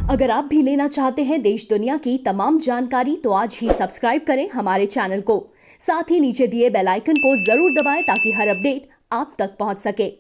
अगर आप भी लेना चाहते हैं देश दुनिया की तमाम जानकारी तो आज ही सब्सक्राइब करें हमारे चैनल को। साथ ही नीचे दिए बेल आइकन को जरूर दबाएं ताकि हर अपडेट आप तक पहुंच सके।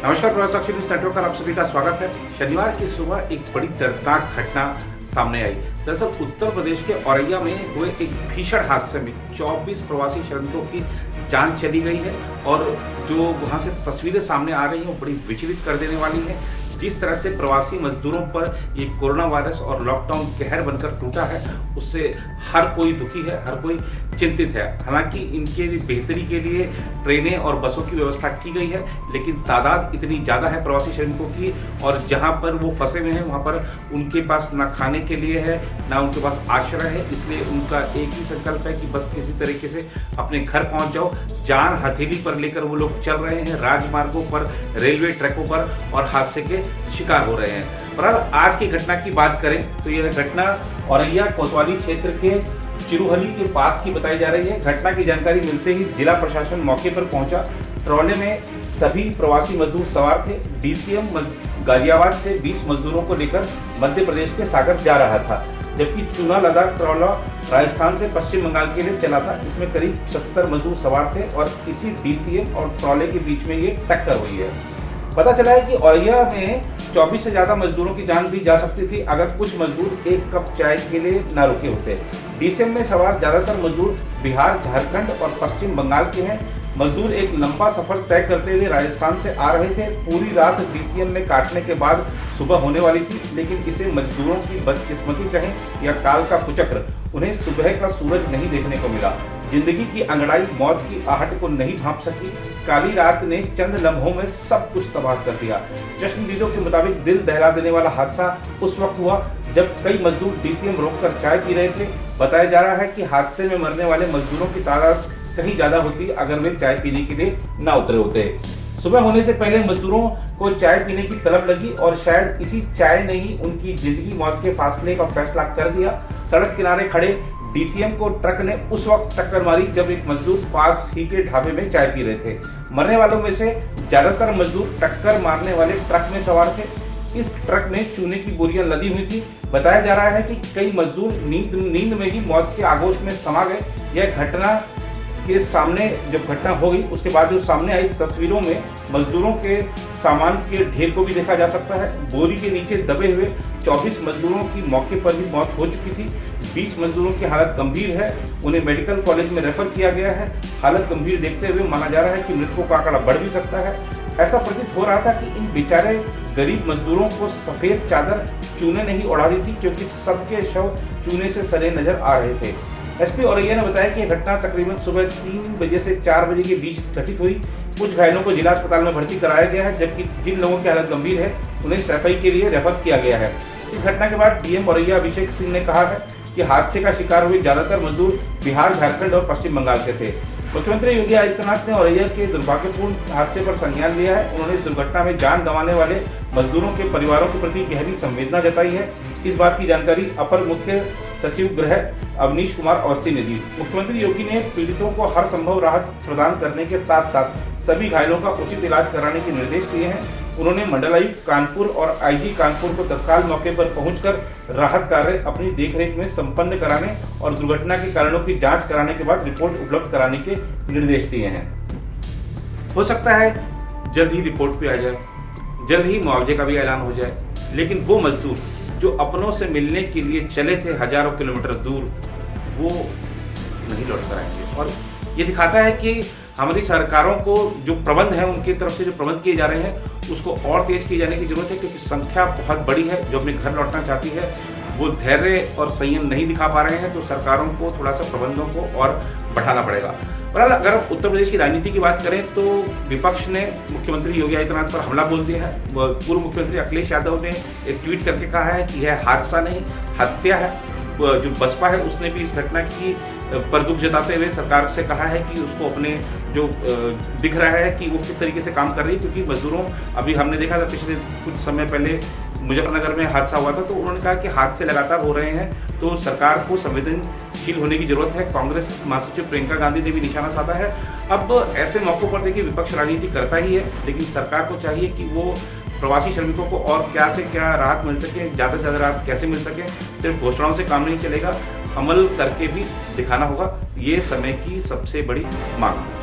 नमस्कार, प्रवास साक्षी न्यूज नेटवर्क पर आप सभी का स्वागत है। शनिवार की सुबह एक बड़ी दर्दनाक घटना सामने आई। दरअसल उत्तर प्रदेश के औरैया में हुए एक भीषण हादसे में 24 प्रवासी श्रमिकों की जान चली गई है और जो वहां से तस्वीरें सामने आ रही हैं वो बड़ी विचलित कर देने वाली है। जिस तरह से प्रवासी मजदूरों पर ये कोरोना वायरस और लॉकडाउन कहर बनकर टूटा है, उससे हर कोई दुखी है, हर कोई चिंतित है। हालांकि इनके बेहतरी के लिए ट्रेनें और बसों की व्यवस्था की गई है, लेकिन तादाद इतनी ज़्यादा है प्रवासी श्रमिकों की और जहां पर वो फंसे हुए हैं वहां पर उनके पास ना खाने के लिए है, ना उनके पास आश्रय है। इसलिए उनका एक ही संकल्प है कि बस किसी तरीके से अपने घर पहुंच जाओ। जान हथेली पर लेकर वो लोग चल रहे हैं, राजमार्गों पर, रेलवे ट्रैकों पर और हादसे के शिकार हो रहे हैं। पर आज की घटना की बात करें तो यह घटना औरैया कोतवाली क्षेत्र के चिरुहली के पास की बताई जा रही है। घटना की जानकारी मिलते ही जिला प्रशासन मौके पर पहुंचा। ट्रॉले में सभी प्रवासी मजदूर सवार थे। डीसीएम गाजियाबाद से 20 मजदूरों को लेकर मध्य प्रदेश के सागर जा रहा था, जबकि चूना लद्दाख ट्रॉला राजस्थान से पश्चिम बंगाल के लिए चला था। इसमें करीब 70 मजदूर सवार थे और इसी डीसीएम और ट्रॉले के बीच में ये टक्कर हुई है। पता चला है कि औरैया में 24 से ज्यादा मजदूरों की जान भी जा सकती थी अगर कुछ मजदूर एक कप चाय के लिए न रुके होते। डीसीएम में सवार ज्यादातर मजदूर बिहार, झारखंड और पश्चिम बंगाल के हैं। मजदूर एक लंबा सफर तय करते हुए राजस्थान से आ रहे थे। पूरी रात डीसीएम में काटने के बाद सुबह होने वाली थी, लेकिन इसे मजदूरों की बदकिस्मती कहें या काल का कुचक्र, उन्हें सुबह का सूरज नहीं देखने को मिला। जिंदगी की अंगड़ाई मौत की आहट को नहीं भांप सकी। काली रात ने चंद लम्हों में सब कुछ तबाह कर दिया। चश्मदीदों के मुताबिक दिल दहला देने वाला हादसा उस वक्त हुआ जब कई मजदूर डीसीएम रोककर चाय पी रहे थे। बताया जा रहा है कि हादसे में मरने वाले मजदूरों की तादाद कहीं ज्यादा होती अगर वे चाय पीने के लिए ना उतरे होते। सुबह होने से पहले मजदूरों को चाय पीने की तलब लगी और शायद इसी चाय ने ही उनकी जिंदगी मौत के फासले का फैसला कर दिया। सड़क किनारे खड़े डीसीएम को ट्रक ने उस वक्त टक्कर मारी जब एक मजदूर पास ही के ढाबे में चाय पी रहे थे। मरने वालों में से ज्यादातर मजदूर टक्कर मारने वाले ट्रक में सवार थे। इस ट्रक में चूने की बोरियां लदी हुई थी। बताया जा रहा है कि कई मजदूर नींद में ही मौत के आगोश में समा गए। यह घटना के सामने जब घटना हो गई उसके बाद जो सामने आई तस्वीरों में मजदूरों के सामान के ढेर को भी देखा जा सकता है। बोरी के नीचे दबे हुए 24 मजदूरों की मौके पर ही मौत हो चुकी थी। 20 मजदूरों की हालत गंभीर है, उन्हें मेडिकल कॉलेज में रेफर किया गया है। हालत गंभीर देखते हुए माना जा रहा है कि मृतकों का आंकड़ा बढ़ भी सकता है। ऐसा प्रतीत हो रहा था कि इन बेचारे गरीब मजदूरों को सफेद चादर चूने नहीं उड़ा दी थी, क्योंकि सबके शव चूने से सड़े नजर आ रहे थे। एसपी औरैया ने बताया कि घटना तकरीबन सुबह 3 बजे से 4 बजे के बीच घटित हुई। कुछ घायलों को जिला अस्पताल में भर्ती कराया गया है, जबकि जिन लोगों की हालत गंभीर है उन्हें सफाई के लिए रेफर किया गया है। इस घटना के बाद डीएम औरैया अभिषेक सिंह ने कहा है कि हादसे का शिकार हुए ज्यादातर मजदूर बिहार, झारखंड और पश्चिम बंगाल के थे। मुख्यमंत्री योगी आदित्यनाथ ने औरैया के दुर्भाग्यपूर्ण हादसे पर संज्ञान लिया है। उन्होंने इस दुर्घटना में जान गंवाने वाले मजदूरों के परिवारों के प्रति गहरी संवेदना जताई है। इस बात की जानकारी अपर मुख्य सचिव गृह अवनीश कुमार अवस्थी ने दी। मुख्यमंत्री योगी ने पीड़ितों को हर संभव राहत प्रदान करने के साथ साथ सभी घायलों का उचित इलाज कराने के निर्देश दिए हैं। उन्होंने मंडलायुक्त कानपुर और आईजी कानपुर को तत्काल मौके पर पहुंचकर राहत कार्य अपनी देखरेख में संपन्न कराने और दुर्घटना के कारणों की जांच कराने के बाद रिपोर्ट उपलब्ध कराने के निर्देश दिए हैं। हो सकता है जल्द ही रिपोर्ट भी आ जाए, जल्द ही मुआवजे का भी ऐलान हो जाए, लेकिन वो मजदूर जो अपनों से मिलने के लिए चले थे हजारों किलोमीटर दूर, वो नहीं लौट कर आएंगे। और ये दिखाता है कि हमारी सरकारों को जो प्रबंध है, उनकी तरफ से जो प्रबंध किए जा रहे हैं उसको और तेज किए जाने की जरूरत है, क्योंकि संख्या बहुत बड़ी है जो अपने घर लौटना चाहती है। वो धैर्य और संयम नहीं दिखा पा रहे हैं, तो सरकारों को थोड़ा सा प्रबंधों को और बढ़ाना पड़ेगा। और अगर उत्तर प्रदेश की राजनीति की बात करें तो विपक्ष ने मुख्यमंत्री योगी आदित्यनाथ पर हमला बोल दिया है। पूर्व मुख्यमंत्री अखिलेश यादव ने एक ट्वीट करके कहा है कि यह हादसा नहीं, हत्या है। जो बसपा है उसने भी इस घटना की पर दुख जताते हुए सरकार से कहा है कि उसको अपने जो दिख रहा है कि वो किस तरीके से काम कर रही है, क्योंकि मजदूरों, अभी हमने देखा था पिछले कुछ समय पहले मुजफ्फरनगर में हादसा हुआ था, तो उन्होंने कहा कि हादसे लगातार हो रहे हैं, तो सरकार को संवेदनशील होने की जरूरत है। कांग्रेस महासचिव प्रियंका गांधी ने भी निशाना साधा है। अब ऐसे मौक़ों पर देखिए विपक्ष राजनीति करता ही है, लेकिन सरकार को चाहिए कि वो प्रवासी श्रमिकों को और क्या से क्या राहत मिल सके, ज़्यादा से ज़्यादा राहत कैसे मिल सके। सिर्फ घोषणाओं से काम नहीं चलेगा, अमल करके भी दिखाना होगा। ये समय की सबसे बड़ी मांग है।